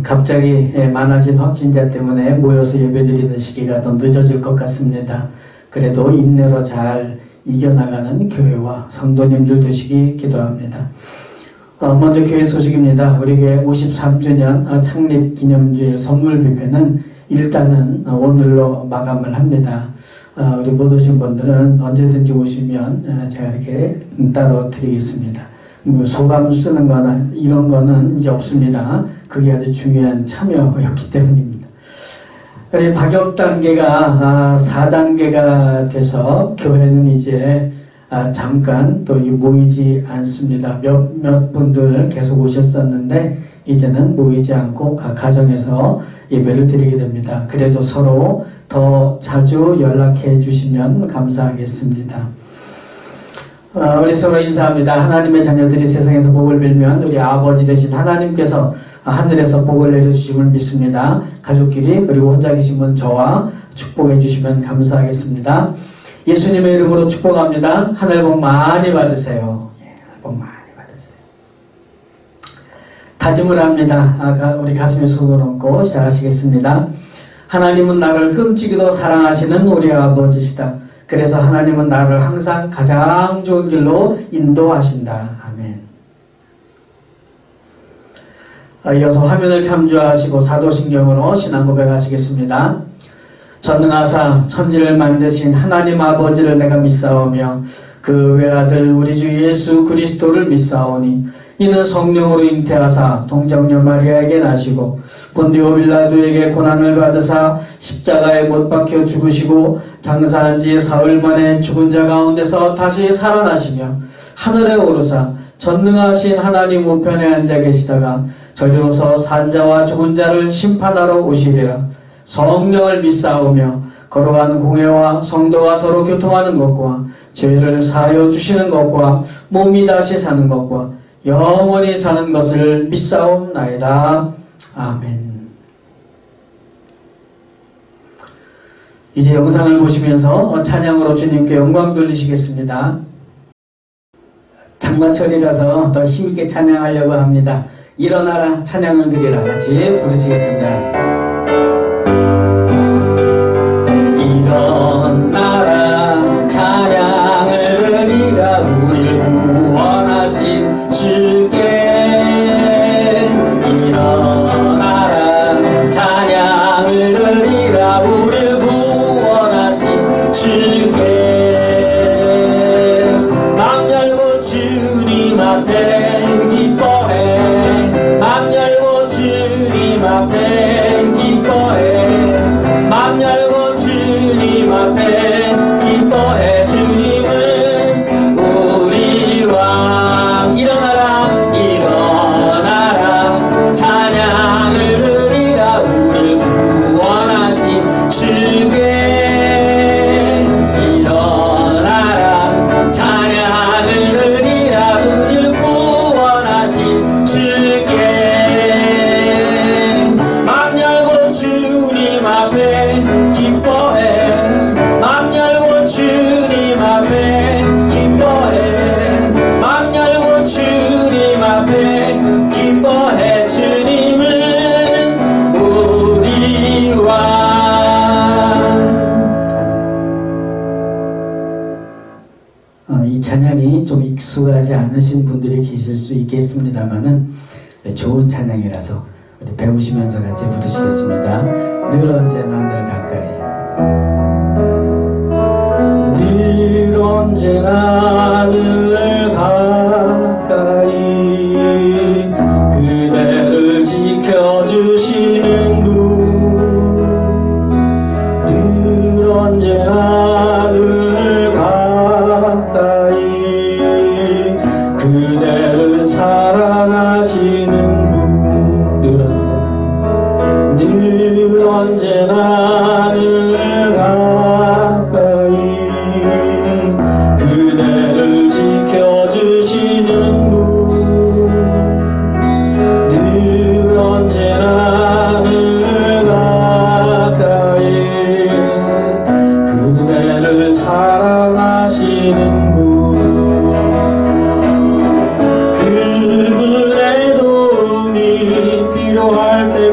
갑자기 많아진 확진자 때문에 모여서 예배드리는 시기가 더 늦어질 것 같습니다. 그래도 인내로 잘 이겨나가는 교회와 성도님들 되시기 기도합니다. 먼저 교회 소식입니다. 우리 교회 53주년 창립 기념주일 선물 뷔페는 일단은 오늘로 마감을 합니다. 우리 못 오신 분들은 언제든지 오시면 제가 이렇게 따로 드리겠습니다. 소감 쓰는 거나 이런 거는 이제 없습니다. 그게 아주 중요한 참여였기 때문입니다. 우리 박역 단계가 4단계가 돼서 교회는 이제 잠깐 또 모이지 않습니다. 몇 분들 계속 오셨었는데 이제는 모이지 않고 각 가정에서 예배를 드리게 됩니다. 그래도 서로 더 자주 연락해 주시면 감사하겠습니다. 우리 서로 인사합니다. 하나님의 자녀들이 세상에서 복을 빌면 우리 아버지 되신 하나님께서 하늘에서 복을 내려주심을 믿습니다. 가족끼리 그리고 혼자 계신 분 저와 축복해 주시면 감사하겠습니다. 예수님의 이름으로 축복합니다. 하늘 복 많이 받으세요. 복 많이 받으세요. 다짐을 합니다. 우리 가슴에 손을 얹고 시작하시겠습니다. 하나님은 나를 끔찍이도 사랑하시는 우리 아버지시다. 그래서 하나님은 나를 항상 가장 좋은 길로 인도하신다. 아멘. 이어서 화면을 참조하시고 사도신경으로 신앙 고백하시겠습니다. 전능하사 천지를 만드신 하나님 아버지를 내가 믿사오며 그 외아들 우리 주 예수 그리스도를 믿사오니 이는 성령으로 잉태하사 동정녀 마리아에게 나시고 본디오 빌라도에게 고난을 받으사 십자가에 못 박혀 죽으시고 장사한 지 사흘 만에 죽은 자 가운데서 다시 살아나시며 하늘에 오르사 전능하신 하나님 우편에 앉아 계시다가 저리로서 산자와 죽은 자를 심판하러 오시리라. 성령을 믿사오며 거룩한 공회와 성도가 서로 교통하는 것과 죄를 사하여 주시는 것과 몸이 다시 사는 것과 영원히 사는 것을 믿사옵나이다. 아멘. 이제 영상을 보시면서 찬양으로 주님께 영광 돌리시겠습니다. 장마철이라서 더 힘있게 찬양하려고 합니다. 일어나라 찬양을 드리라 같이 부르시겠습니다. 일어나라 찬양을 드리라 우리를 구원하신 주께 일어나라 찬양을 드리라 우리를 구원하신 주께 맘 열고 주님 앞에 기뻐해 맘 열고 주님 앞에 기뻐해 맘 열고 주님 앞에 기뻐해 주님은 우리 왕 일어나라 일어나라 찬양을 드리라 우리를 구원하신 주께 일어나라 찬양을 드리라 우리를 구원하신 주께 맘 열고 주님 앞에 기뻐해 맘 열고 주님 앞에 기뻐해 맘 열고 주님 앞에 기뻐해 주님은 우리 왕. 이 찬양이 좀 익숙하지 않으신 분들이 계실 수 있겠습니다만은 좋은 찬양이라서 우리 배우시면서 같이 부르시겠습니다. 늘 언제나 늘 가까이 늘 언제나 늘 가까이 그대를 지켜주시는 분 늘 언제나 늘 가까이 그대를 사랑하시는 분 늘 언제나 늘 가까이 그대를 지켜주시는 분 늘 언제나 늘 가까이 그대를 사랑하시는 분 그분의 도움이 필요할 때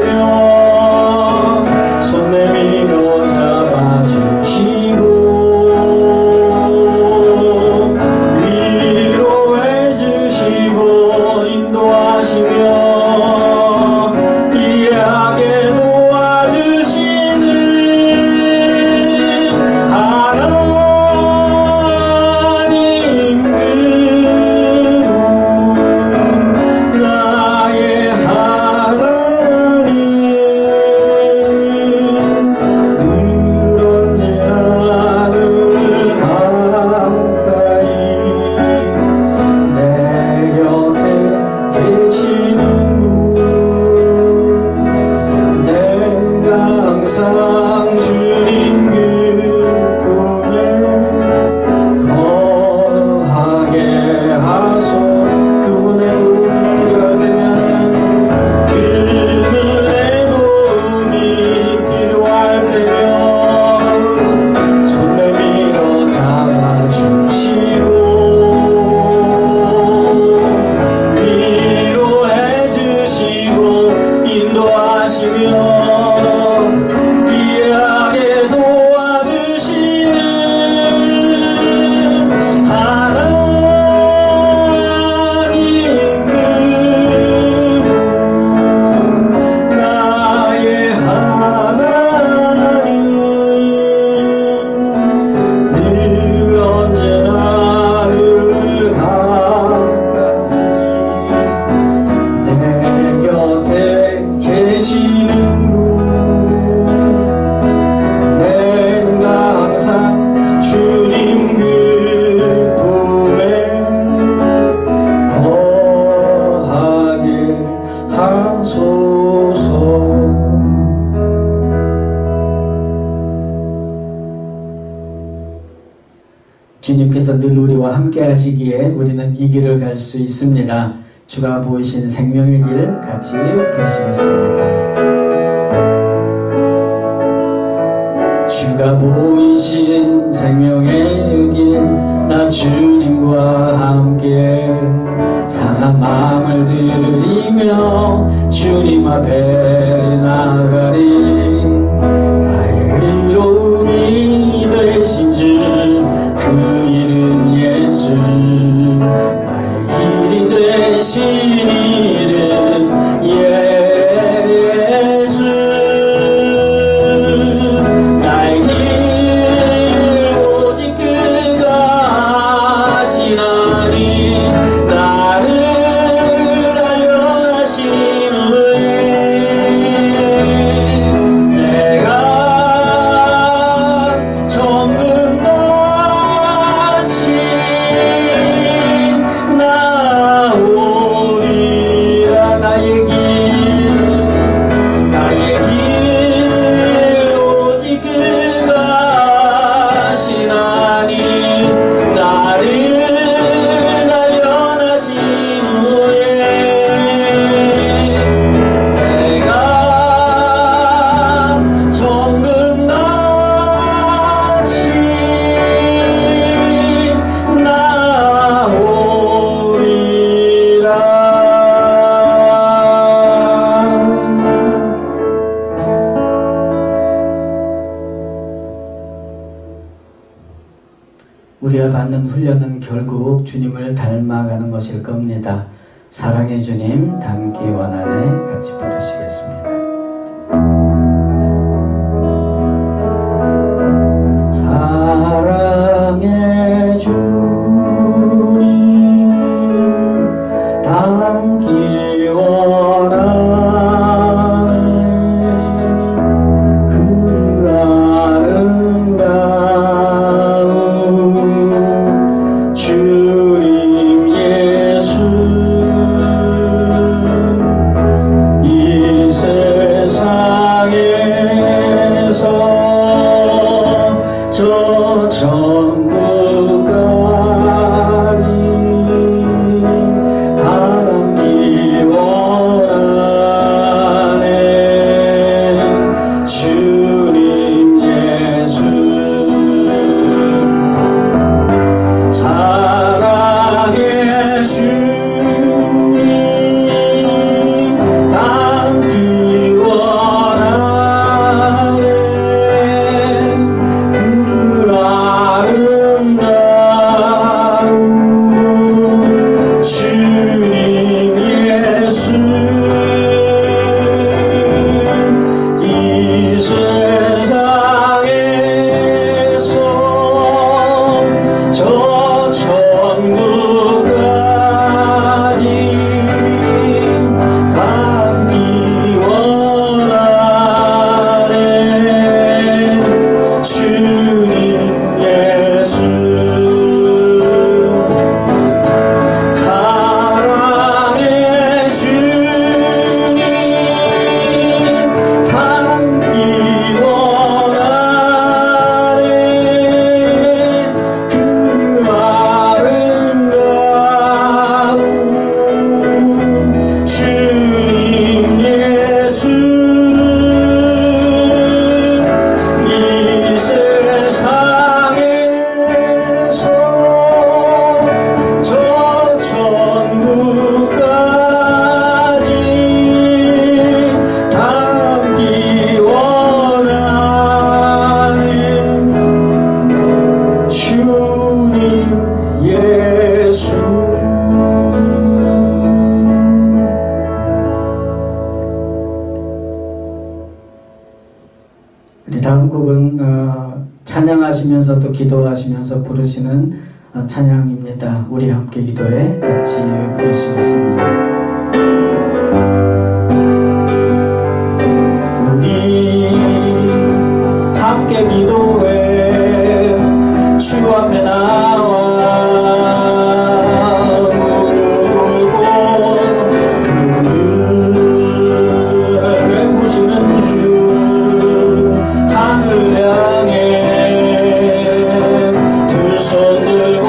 주님께서 늘 우리와 함께 하시기에 우리는 이 길을 갈 수 있습니다. 주가 보이신 생명의 길 같이 부르시겠습니다. 주가 보이신 생명의 길, 나 주님과 함께 상한 마음을 들이며 주님 앞에 나가리. 나의 의로움이 되신 주, 그 이름 예수. 나의 길이 되신 이름 예수. 나의 길 오직 그가 하시나니, 나를 달려하신 후에 내가 정금같이 나오리라. 나의 길 오직 그가 하시나니, 나를 단련하신 후에 내가 정금같이 나오리라. 우리가 받는 훈련은 결국 주님을 닮아가는 것일 겁니다. 사랑의 주님 닮기 원하네 같이 부르시겠습니다. 사랑의 주님 닮기 원하네. 그 아름다운 주님 예수. 이 세상에서 저 천국까지 닮기 원하네. 주님 예수. 사랑의 주님 닮기 원하네. 그 아름다운 주님 예수. 이 세상에서 저 천국까지 닮기 원하네. 주님 예수. 사랑의 주님 닮기 원하네. 그 아름다운 주님 예수. 이 세상에서 저 천국까지 닮기 원하네. 주님 예수. 우리 다음 곡은 찬양하시면서 또 기도하시면서 부르시는 찬양입니다. 우리 함께 기도해 같이 부르시겠습니다. 우리 함께 기도해 주 앞에 나와 무릎 꿇고 그를 베푸시는 주 하늘 향해 두 손 들고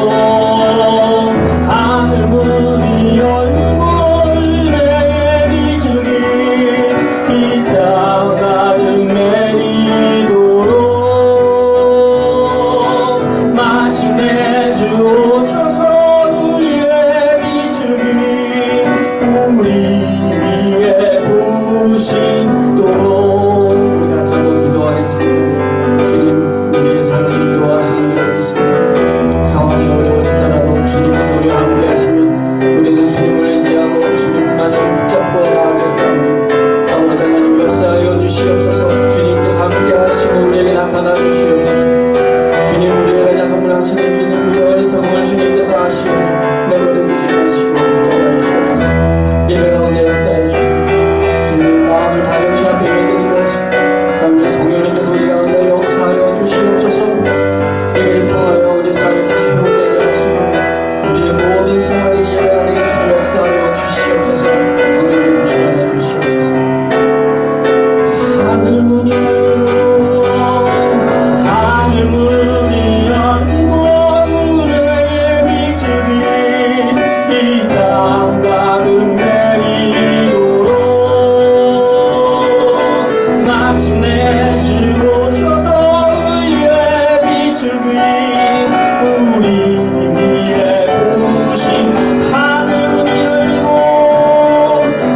받고 나아가겠사오니 아버지 하나님 역사하여 주시옵소서. 주님께서 함께 하시고 우리에게 나타나 주시옵소서. 주님 우리의 연약함을 하시는 주님 우리의 어리석음을 주님께서 하시고 내버려두지 마시고 붙잡아 주시옵소서. 예배 가운데 역사해 주시옵소서. 주님의 마음을 다여 주 앞에 예배드리고 하시고 하나님 성령님께서 우리 가운데 역사하여 주시옵소서. 예배를 통하여 우리 삶을 다시 회복되게 하시고 우리의 모든 생활이 예배가 되게 주님 역사하여 주시옵소서. 성령님 주관해 주시옵소서. 하늘문이 열리고 하늘문이 열리고 은혜의 빛이 이 땅 가득 내리도록 마침내 주 오셔서 의의 빛을 우리 위에 부으신 하늘문이 열리고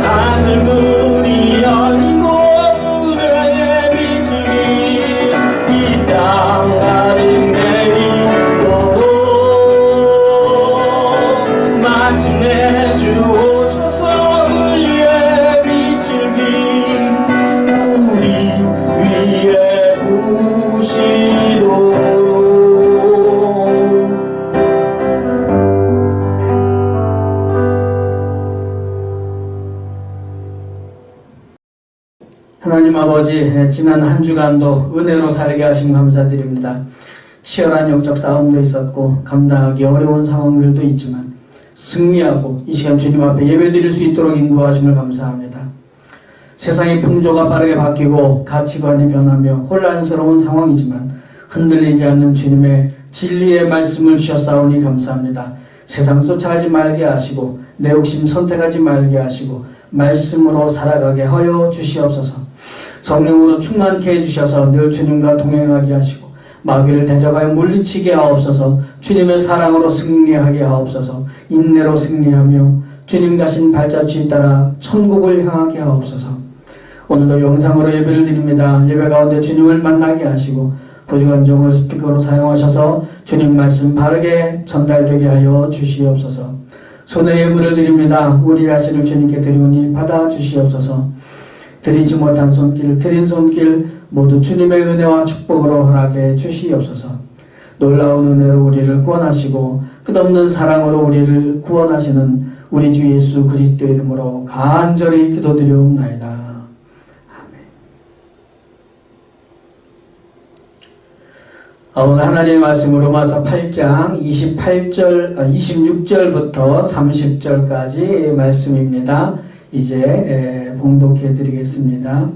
하늘문이 열리고 은혜의 빛을 이 땅 가득 내리도록 마침내 주 오셔서 의의 빛을 우리 위에 부으시도록. 하나님 아버지, 지난 한 주간도 은혜로 살게 하심 감사드립니다. 치열한 영적 싸움도 있었고 감당하기 어려운 상황들도 있지만 승리하고 이 시간 주님 앞에 예배드릴 수 있도록 인도하심을 감사합니다. 세상의 풍조가 빠르게 바뀌고 가치관이 변하며 혼란스러운 상황이지만 흔들리지 않는 주님의 진리의 말씀을 주셨사오니 감사합니다. 세상 쫓아가지 말게 하시고 내 욕심 선택하지 말게 하시고 말씀으로 살아가게 하여 주시옵소서. 성령으로 충만케 해주셔서 늘 주님과 동행하게 하시고 마귀를 대적하여 물리치게 하옵소서. 주님의 사랑으로 승리하게 하옵소서. 인내로 승리하며 주님 가신 발자취에 따라 천국을 향하게 하옵소서. 오늘도 영상으로 예배를 드립니다. 예배 가운데 주님을 만나게 하시고 부족한 종을 스피커로 사용하셔서 주님 말씀 바르게 전달되게 하여 주시옵소서. 손에 예물을 드립니다. 우리 자신을 주님께 드리오니 받아 주시옵소서. 드리지 못한 손길, 드린 손길 모두 주님의 은혜와 축복으로 허락해 주시옵소서. 놀라운 은혜로 우리를 구원하시고 끝없는 사랑으로 우리를 구원하시는 우리 주 예수 그리스도 이름으로 간절히 기도드리옵나이다. 아멘. 오늘 하나님의 말씀 로마서 8장 26절부터 30절까지 말씀입니다. 이제 봉독해 드리겠습니다.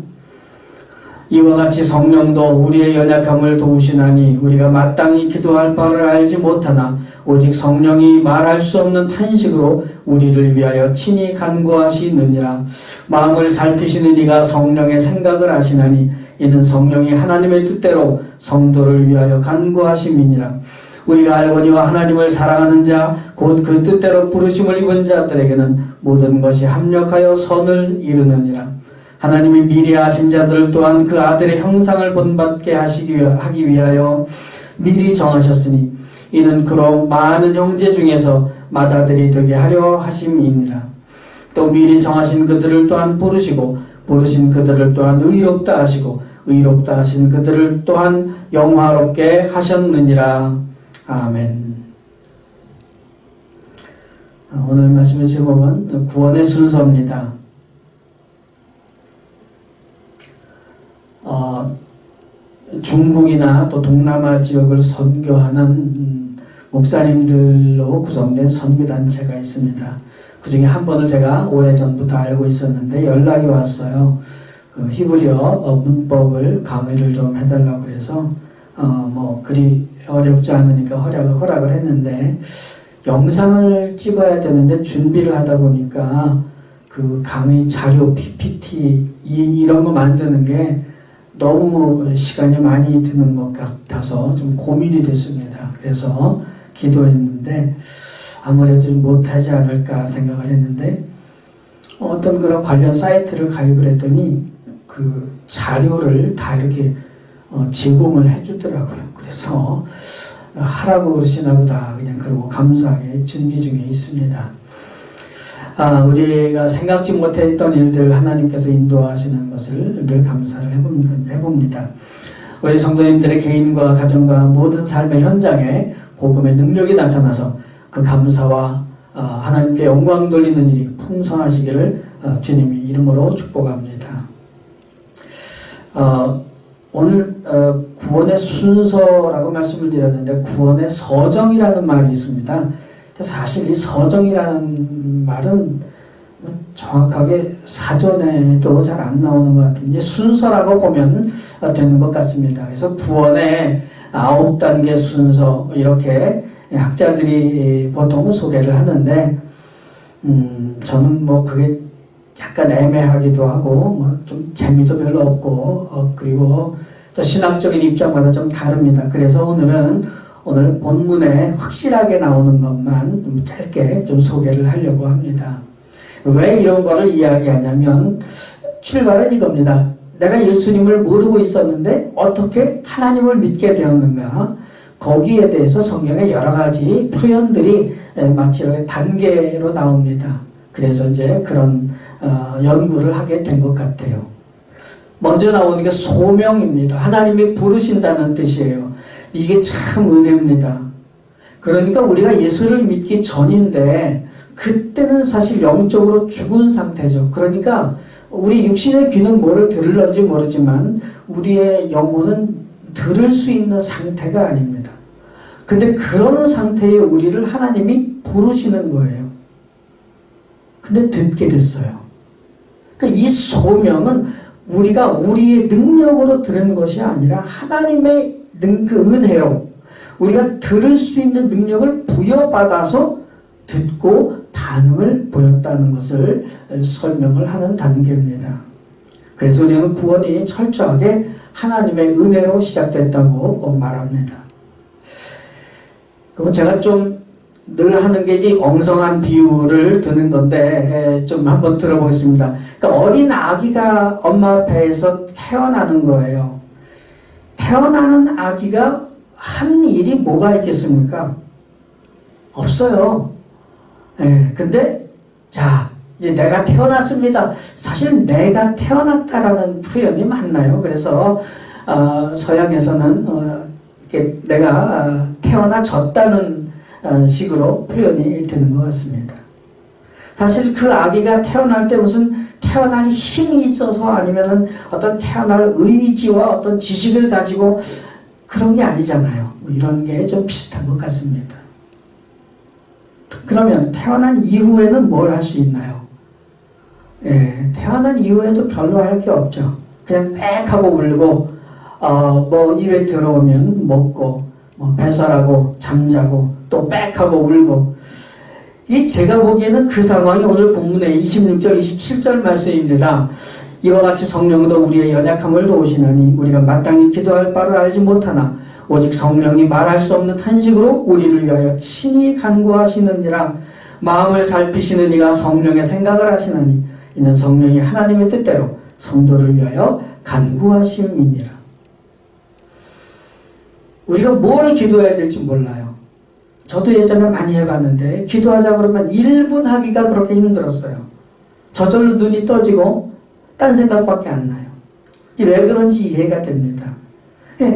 이와 같이 성령도 우리의 연약함을 도우시나니 우리가 마땅히 기도할 바를 알지 못하나 오직 성령이 말할 수 없는 탄식으로 우리를 위하여 친히 간구하시느니라. 마음을 살피시는 이가 성령의 생각을 아시나니 이는 성령이 하나님의 뜻대로 성도를 위하여 간구하심이니라. 우리가 알거니와 하나님을 사랑하는 자 곧 그 뜻대로 부르심을 입은 자들에게는 모든 것이 합력하여 선을 이루느니라. 하나님이 미리 아신 자들 또한 그 아들의 형상을 본받게 하기 위하여 미리 정하셨으니 이는 그로 많은 형제 중에서 맏아들이 되게 하려 하심이니라. 또 미리 정하신 그들을 또한 부르시고 부르신 그들을 또한 의롭다 하시고 의롭다 하신 그들을 또한 영화롭게 하셨느니라. 아멘. 오늘 말씀의 제목은 구원의 순서입니다. 중국이나 또 동남아 지역을 선교하는 목사님들로 구성된 선교단체가 있습니다. 그 중에 한 번을 제가 오래전부터 알고 있었는데 연락이 왔어요. 그 히브리어 문법을 강의를 좀 해달라고 그래서 그리 어렵지 않으니까 허락을 했는데 영상을 찍어야 되는데 준비를 하다 보니까 그 강의 자료 PPT 이런 거 만드는 게 너무 시간이 많이 드는 것 같아서 좀 고민이 됐습니다. 그래서 기도했는데 아무래도 좀 못하지 않을까 생각을 했는데 어떤 그런 관련 사이트를 가입을 했더니 그 자료를 다 이렇게 제공을 해주더라고요. 그래서 하라고 그러시나 보다 그냥 그러고 감사하게 준비 중에 있습니다. 우리가 생각지 못했던 일들 하나님께서 인도하시는 것을 늘 감사를 해봅니다. 우리 성도님들의 개인과 가정과 모든 삶의 현장에 복음의 능력이 나타나서 그 감사와 하나님께 영광 돌리는 일이 풍성하시기를 주님의 이름으로 축복합니다. 오늘 구원의 순서라고 말씀을 드렸는데 구원의 서정이라는 말이 있습니다. 사실 이 서정이라는 말은 정확하게 사전에도 잘 안 나오는 것 같은데 순서라고 보면 되는 것 같습니다. 그래서 구원의 9단계 순서 이렇게 학자들이 보통 소개를 하는데 저는 뭐 그게 약간 애매하기도 하고 뭐 좀 재미도 별로 없고 그리고 또 신학적인 입장마다 좀 다릅니다. 그래서 오늘 본문에 확실하게 나오는 것만 좀 짧게 좀 소개를 하려고 합니다. 왜 이런 거를 이야기하냐면 출발은 이겁니다. 내가 예수님을 모르고 있었는데 어떻게 하나님을 믿게 되었는가? 거기에 대해서 성경의 여러 가지 표현들이 마치 단계로 나옵니다. 그래서 이제 그런 연구를 하게 된 것 같아요. 먼저 나오는 게 소명입니다. 하나님이 부르신다는 뜻이에요. 이게 참 은혜입니다. 그러니까 우리가 예수를 믿기 전인데 그때는 사실 영적으로 죽은 상태죠. 그러니까 우리 육신의 귀는 뭐를 들을런지 모르지만 우리의 영혼은 들을 수 있는 상태가 아닙니다. 근데 그런 상태에 우리를 하나님이 부르시는 거예요. 근데 듣게 됐어요. 그러니까 이 소명은 우리가 우리의 능력으로 들은 것이 아니라 하나님의 그 은혜로 우리가 들을 수 있는 능력을 부여받아서 듣고 반응을 보였다는 것을 설명을 하는 단계입니다. 그래서 우리는 구원이 철저하게 하나님의 은혜로 시작됐다고 말합니다. 그럼 제가 좀 늘 하는 게 이제 엉성한 비유를 드는 건데 좀 한번 들어보겠습니다. 그러니까 어린 아기가 엄마 배에서 태어나는 거예요. 태어나는 아기가 한 일이 뭐가 있겠습니까? 없어요. 근데 자 이제 내가 태어났습니다. 사실 내가 태어났다라는 표현이 맞나요? 그래서 서양에서는 이렇게 내가 태어나졌다는 식으로 표현이 되는 것 같습니다. 사실 그 아기가 태어날 때 무슨 태어날 힘이 있어서 아니면은 어떤 태어날 의지와 어떤 지식을 가지고 그런 게 아니잖아요. 뭐 이런 게 좀 비슷한 것 같습니다. 그러면 태어난 이후에는 뭘 할 수 있나요? 태어난 이후에도 별로 할 게 없죠. 그냥 빽 하고 울고 뭐 입에 들어오면 먹고 뭐 배설하고 잠자고 또 빽 하고 울고 이 제가 보기에는 그 상황이 오늘 본문의 26절 27절 말씀입니다. 이와 같이 성령도 우리의 연약함을 도우시나니 우리가 마땅히 기도할 바를 알지 못하나 오직 성령이 말할 수 없는 탄식으로 우리를 위하여 친히 간구하시느니라. 마음을 살피시는 이가 성령의 생각을 하시나니 이는 성령이 하나님의 뜻대로 성도를 위하여 간구하심이니라. 우리가 뭘 기도해야 될지 몰라요. 저도 예전에 많이 해봤는데 기도하자 그러면 1분 하기가 그렇게 힘들었어요. 저절로 눈이 떠지고 딴 생각밖에 안 나요. 왜 그런지 이해가 됩니다.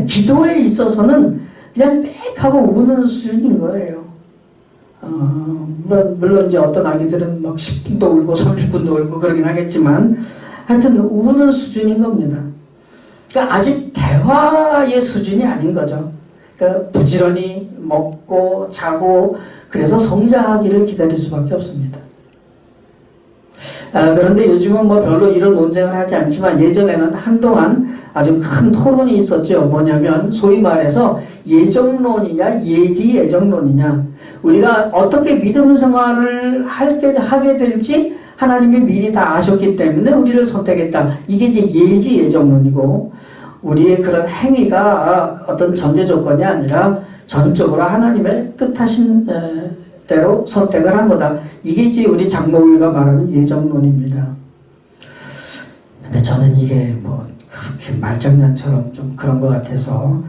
기도에 있어서는 그냥 빽 하고 우는 수준인 거예요. 물론 이제 어떤 아기들은 막 10분도 울고 30분도 울고 그러긴 하겠지만 하여튼 우는 수준인 겁니다. 그러니까 아직 대화의 수준이 아닌 거죠. 그러니까 부지런히 먹고 자고 그래서 성장하기를 기다릴 수밖에 없습니다. 그런데 요즘은 뭐 별로 이런 논쟁을 하지 않지만 예전에는 한동안 아주 큰 토론이 있었죠. 뭐냐면 소위 말해서 예정론이냐 예지 예정론이냐. 우리가 어떻게 믿음 생활을 하게 될지 하나님이 미리 다 아셨기 때문에 우리를 선택했다. 이게 이제 예지 예정론이고 우리의 그런 행위가 어떤 전제 조건이 아니라 전적으로 하나님의 뜻하신 대로 선택을 한 거다. 이게 이제 우리 장목일가 말하는 예정론입니다. 근데 저는 이게 뭐 그렇게 말장난처럼 좀 그런 것 같아서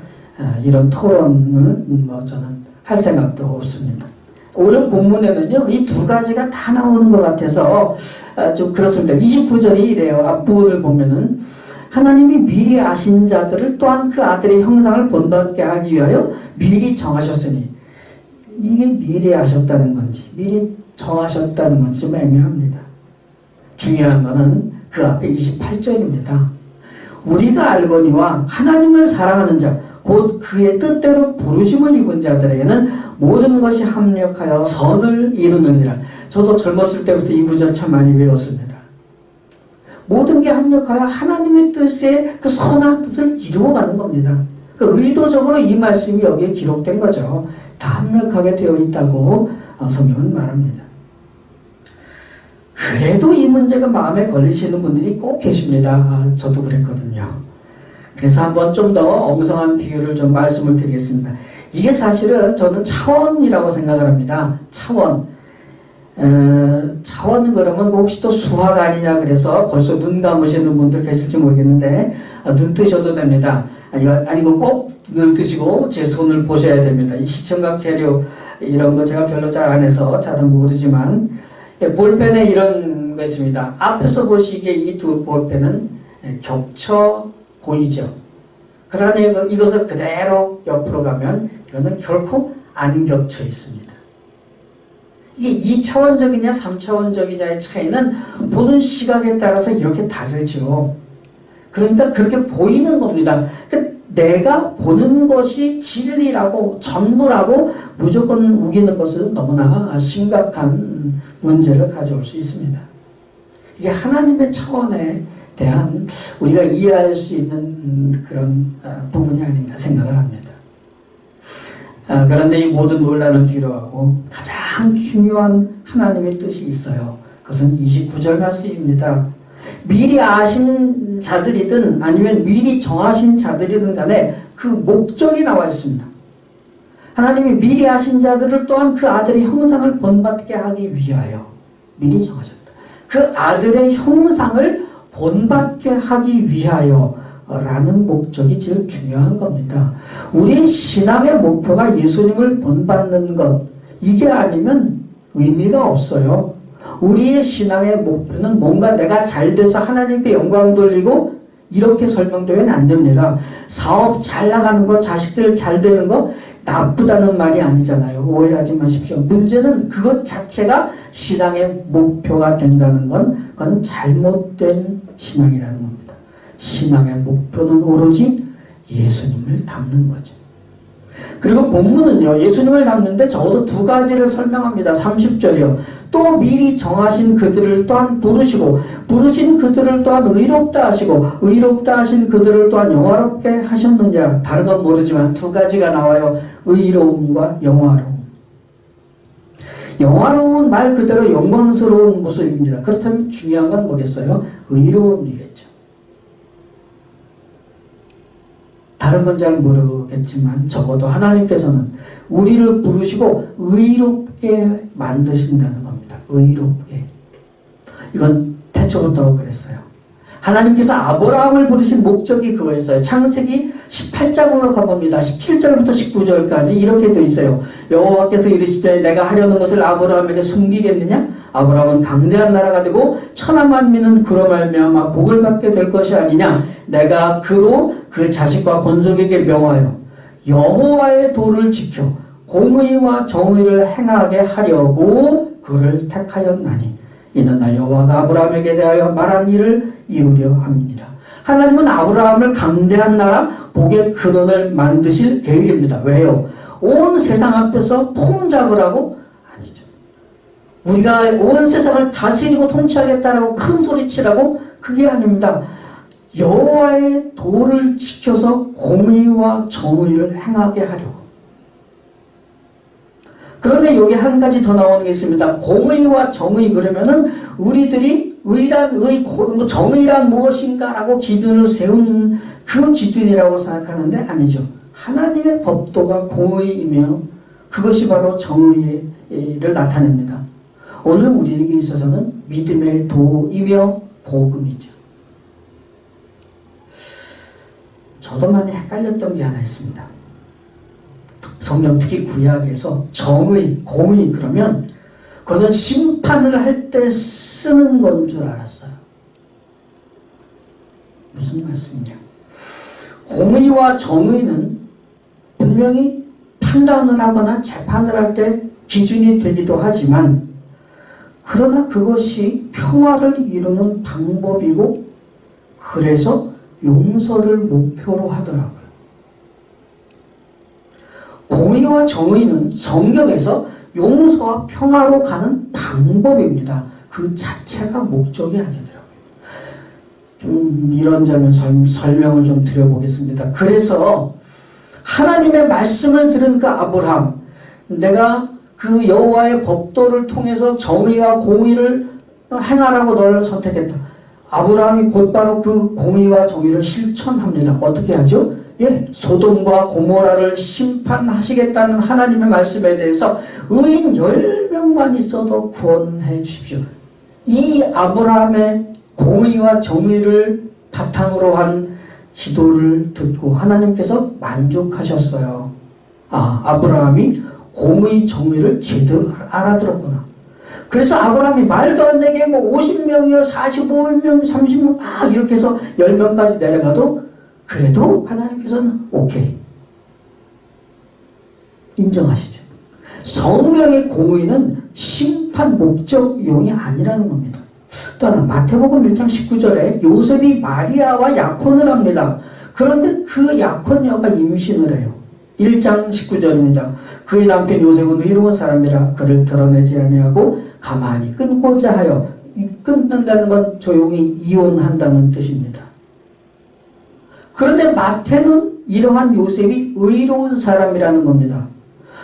이런 토론을 뭐 저는 할 생각도 없습니다. 오늘 본문에는요, 이 두 가지가 다 나오는 것 같아서 좀 그렇습니다. 29절이 이래요. 앞부분을 보면은 하나님이 미리 아신 자들을 또한 그 아들의 형상을 본받게 하기 위하여 미리 정하셨으니, 이게 미리 아셨다는 건지 미리 정하셨다는 건지 좀 애매합니다. 중요한 거는 그 앞에 28절입니다. 우리가 알거니와 하나님을 사랑하는 자 곧 그의 뜻대로 부르심을 입은 자들에게는 모든 것이 합력하여 선을 이루느니라. 저도 젊었을 때부터 이 구절 참 많이 외웠습니다. 모든 게 합력하여 하나님의 뜻에 그 선한 뜻을 이루어가는 겁니다. 그 의도적으로 이 말씀이 여기에 기록된 거죠. 다 합력하게 되어 있다고 성경은 말합니다. 그래도 이 문제가 마음에 걸리시는 분들이 꼭 계십니다. 저도 그랬거든요. 그래서 한번 좀 더 엉성한 비유를 좀 말씀을 드리겠습니다. 이게 사실은 저는 차원이라고 생각을 합니다. 차원. 차원 그러면 혹시 또 수학 아니냐 그래서 벌써 눈 감으시는 분들 계실지 모르겠는데, 눈 뜨셔도 됩니다. 아니고 꼭 눈을 뜨시고 제 손을 보셔야 됩니다. 이 시청각 재료 이런 거 제가 별로 잘 안 해서 잘은 모르지만, 볼펜에 이런 거 있습니다. 앞에서 보시기에 이 두 볼펜은 겹쳐 보이죠. 그러나 이것을 그대로 옆으로 가면 이거는 결코 안 겹쳐 있습니다. 이게 2차원적이냐 3차원적이냐의 차이는 보는 시각에 따라서 이렇게 다르죠. 그러니까 그렇게 보이는 겁니다. 내가 보는 것이 진리라고 전부라고 무조건 우기는 것은 너무나 심각한 문제를 가져올 수 있습니다. 이게 하나님의 차원에 대한 우리가 이해할 수 있는 그런 부분이 아닌가 생각을 합니다. 그런데 이 모든 논란을 뒤로하고 가장 중요한 하나님의 뜻이 있어요. 그것은 29절 말씀입니다. 미리 아신 자들이든 아니면 미리 정하신 자들이든 간에 그 목적이 나와 있습니다. 하나님이 미리 아신 자들을 또한 그 아들의 형상을 본받게 하기 위하여 미리 정하셨다. 그 아들의 형상을 본받게 하기 위하여 라는 목적이 제일 중요한 겁니다. 우리 신앙의 목표가 예수님을 본받는 것, 이게 아니면 의미가 없어요. 우리의 신앙의 목표는 뭔가 내가 잘 돼서 하나님께 영광 돌리고 이렇게 설명되면 안 됩니다. 사업 잘 나가는 거, 자식들 잘 되는 거 나쁘다는 말이 아니잖아요. 오해하지 마십시오. 문제는 그것 자체가 신앙의 목표가 된다는 건 그건 잘못된 신앙이라는 겁니다. 신앙의 목표는 오로지 예수님을 닮는 거죠. 그리고 본문은요, 예수님을 닮는데 적어도 두 가지를 설명합니다. 30절이요. 또 미리 정하신 그들을 또한 부르시고, 부르신 그들을 또한 의롭다 하시고, 의롭다 하신 그들을 또한 영화롭게 하셨느냐. 다른 건 모르지만 두 가지가 나와요. 의로움과 영화로움. 영화로운 말 그대로 영광스러운 모습입니다. 그렇다면 중요한 건 뭐겠어요? 의로움이겠죠. 다른 건 잘 모르겠지만 적어도 하나님께서는 우리를 부르시고 의롭게 만드신다는 겁니다. 의롭게. 이건 태초부터 그랬어요. 하나님께서 아브라함을 부르신 목적이 그거였어요. 창세기 18장으로 가봅니다. 17절부터 19절까지 이렇게 되어 있어요. 여호와께서 이르시되 내가 하려는 것을 아브라함에게 숨기겠느냐? 아브라함은 강대한 나라가 되고 천하 만민은 그로 말미암아 복을 받게 될 것이 아니냐? 내가 그로 그 자식과 건족에게 명하여 여호와의 도를 지켜 공의와 정의를 행하게 하려고 그를 택하였나니 이는 나 여호와가 아브라함에게 대하여 말한 일을 이루려 함이니라. 하나님은 아브라함을 강대한 나라 복의 근원을 만드실 계획입니다. 왜요? 온 세상 앞에서 통작을 하고? 아니죠. 우리가 온 세상을 다스리고 통치하겠다라고 큰 소리치라고? 그게 아닙니다. 여호와의 도를 지켜서 공의와 정의를 행하게 하려고. 그런데 여기 한 가지 더 나오는 게 있습니다. 공의와 정의 그러면은 우리들이 정의란 무엇인가라고 기준을 세운 그 기준이라고 생각하는데 아니죠. 하나님의 법도가 공의이며 그것이 바로 정의를 나타냅니다. 오늘 우리에게 있어서는 믿음의 도이며 복음이죠. 저도 많이 헷갈렸던 게 하나 있습니다. 성경 특히 구약에서 정의, 공의 그러면 그거는 심판을 할 때 쓰는 건 줄 알았어요. 무슨 말씀이냐? 공의와 정의는 분명히 판단을 하거나 재판을 할 때 기준이 되기도 하지만 그러나 그것이 평화를 이루는 방법이고 그래서 용서를 목표로 하더라고요. 공의와 정의는 성경에서 용서와 평화로 가는 방법입니다. 그 자체가 목적이 아니더라고요. 좀 이런저런 설명을 좀 드려보겠습니다. 그래서 하나님의 말씀을 들은 그 아브라함, 내가 그 여호와의 법도를 통해서 정의와 공의를 행하라고 너를 선택했다. 아브라함이 곧바로 그 공의와 정의를 실천합니다. 어떻게 하죠? 소돔과 고모라를 심판하시겠다는 하나님의 말씀에 대해서 의인 10명만 있어도 구원해 주십시오. 이 아브라함의 공의와 정의를 바탕으로 한 기도를 듣고 하나님께서 만족하셨어요. 아브라함이 공의 정의를 제대로 알아들었구나. 그래서 아브라함이 말도 안 되게 50명이요 45명 30명 이렇게 해서 10명까지 내려가도 그래도 하나님께서는 오케이 인정하시죠. 성경의 공의는 심판 목적용이 아니라는 겁니다. 또 하나 마태복음 1장 19절에 요셉이 마리아와 약혼을 합니다. 그런데 그 약혼녀가 임신을 해요. 1장 19절입니다. 그의 남편 요셉은 의로운 사람이라 그를 드러내지 아니하고 가만히 끊고자 하여, 끊는다는 건 조용히 이혼한다는 뜻입니다. 그런데 마태는 이러한 요셉이 의로운 사람이라는 겁니다.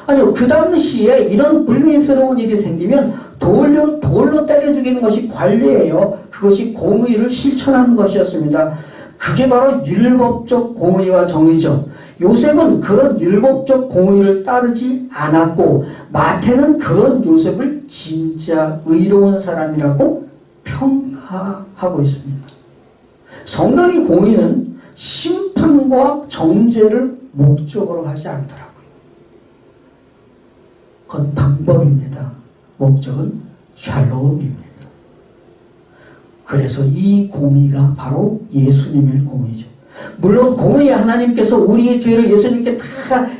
아니요, 그 당시에 이런 불미스러운 일이 생기면 돌로 때려 죽이는 것이 관례예요. 그것이 공의를 실천하는 것이었습니다. 그게 바로 율법적 공의와 정의죠. 요셉은 그런 율법적 공의를 따르지 않았고 마태는 그런 요셉을 진짜 의로운 사람이라고 평가하고 있습니다. 성경의 공의는 심판과 정죄를 목적으로 하지 않더라고요. 그건 방법입니다. 목적은 샬롬입니다. 그래서 이 공의가 바로 예수님의 공의죠. 물론 공의의 하나님께서 우리의 죄를 예수님께 다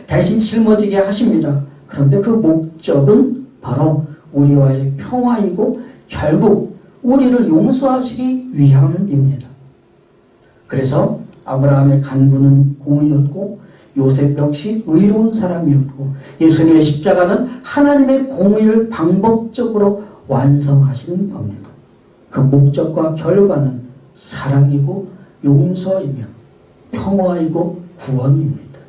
대신 짊어지게 하십니다. 그런데 그 목적은 바로 우리와의 평화이고 결국 우리를 용서하시기 위함입니다. 그래서 아브라함의 간구는 공의였고 요셉 역시 의로운 사람이었고 예수님의 십자가는 하나님의 공의를 방법적으로 완성하시는 겁니다. 그 목적과 결과는 사랑이고 용서이며 평화이고 구원입니다.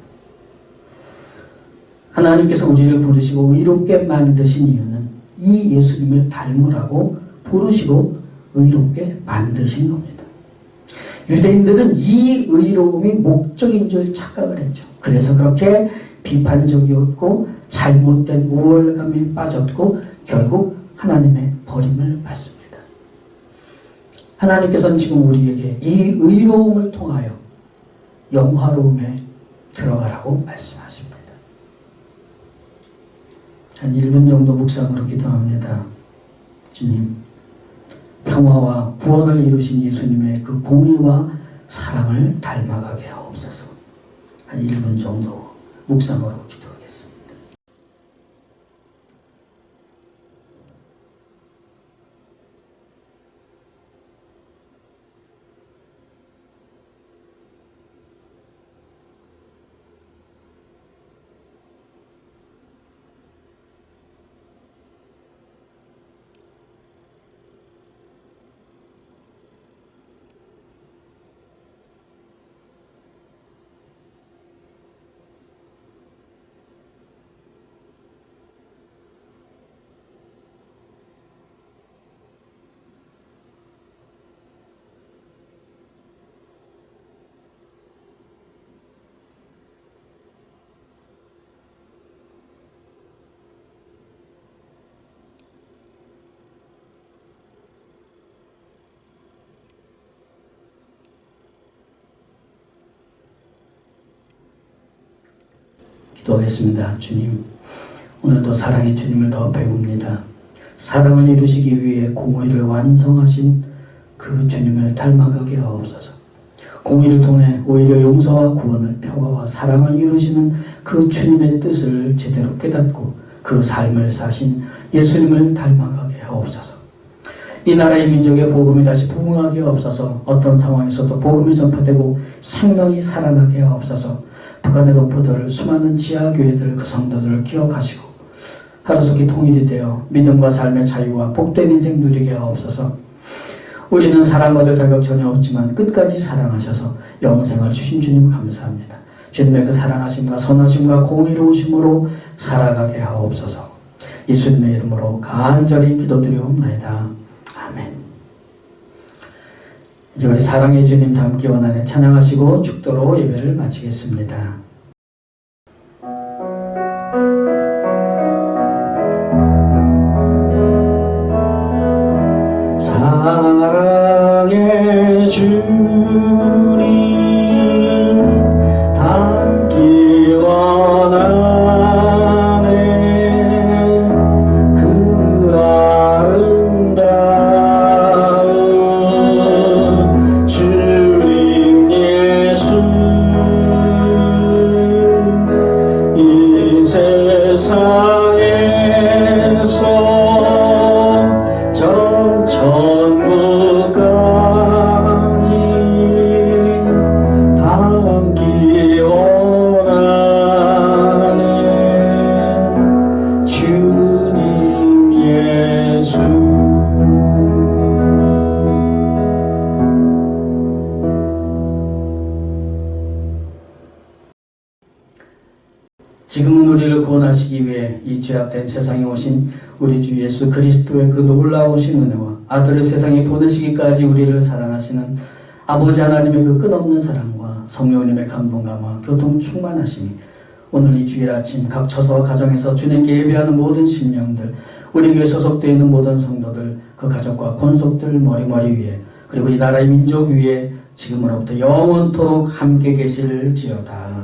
하나님께서 우리를 부르시고 의롭게 만드신 이유는 이 예수님을 닮으라고 부르시고 의롭게 만드신 겁니다. 유대인들은 이 의로움이 목적인 줄 착각을 했죠. 그래서 그렇게 비판적이었고 잘못된 우월감에 빠졌고 결국 하나님의 버림을 받습니다. 하나님께서는 지금 우리에게 이 의로움을 통하여 영화로움에 들어가라고 말씀하십니다. 한 1분 정도 묵상으로 기도합니다. 주님, 평화와 구원을 이루신 예수님의 그 공의와 사랑을 닮아가게 하옵소서. 한 1분 정도 묵상으로 기도하겠습니다. 기도하겠습니다. 주님, 오늘도 사랑의 주님을 더 배웁니다. 사랑을 이루시기 위해 공의를 완성하신 그 주님을 닮아가게 하옵소서. 공의를 통해 오히려 용서와 구원을, 평화와 사랑을 이루시는 그 주님의 뜻을 제대로 깨닫고 그 삶을 사신 예수님을 닮아가게 하옵소서. 이 나라의 민족의 복음이 다시 부흥하게 하옵소서. 어떤 상황에서도 복음이 전파되고 생명이 살아나게 하옵소서. 북한의 동포들, 수많은 지하교회들, 그 성도들을 기억하시고 하루속히 통일이 되어 믿음과 삶의 자유와 복된 인생 누리게 하옵소서. 우리는 사랑받을 자격 전혀 없지만 끝까지 사랑하셔서 영생을 주신 주님 감사합니다. 주님의 그 사랑하심과 선하심과 공의로우심으로 살아가게 하옵소서. 예수님의 이름으로 간절히 기도드리옵나이다. 아멘. 이제 우리 사랑의 주님 다 함께 원한에 찬양하시고 축도로 예배를 마치겠습니다. 사랑의 주님 닮기 원하네. 그 아름다운 주님 예수 이 세상에서 천국까지 담기 원하네. 주님 예수. 지금은 우리를 구원하시기 위해 이 죄악된 세상에 오신 우리 주 예수 그리스도의 그 놀라우신 은혜와 아들을 세상에 보내시기까지 우리를 사랑하시는 아버지 하나님의 그 끝없는 사랑과 성령님의 감동감과 교통 충만하심이 오늘 이 주일 아침 각 처소와 가정에서 주님께 예배하는 모든 심령들, 우리 교회 소속되어 있는 모든 성도들, 그 가족과 권속들 머리머리 위에, 그리고 이 나라의 민족 위에 지금으로부터 영원토록 함께 계실지어다.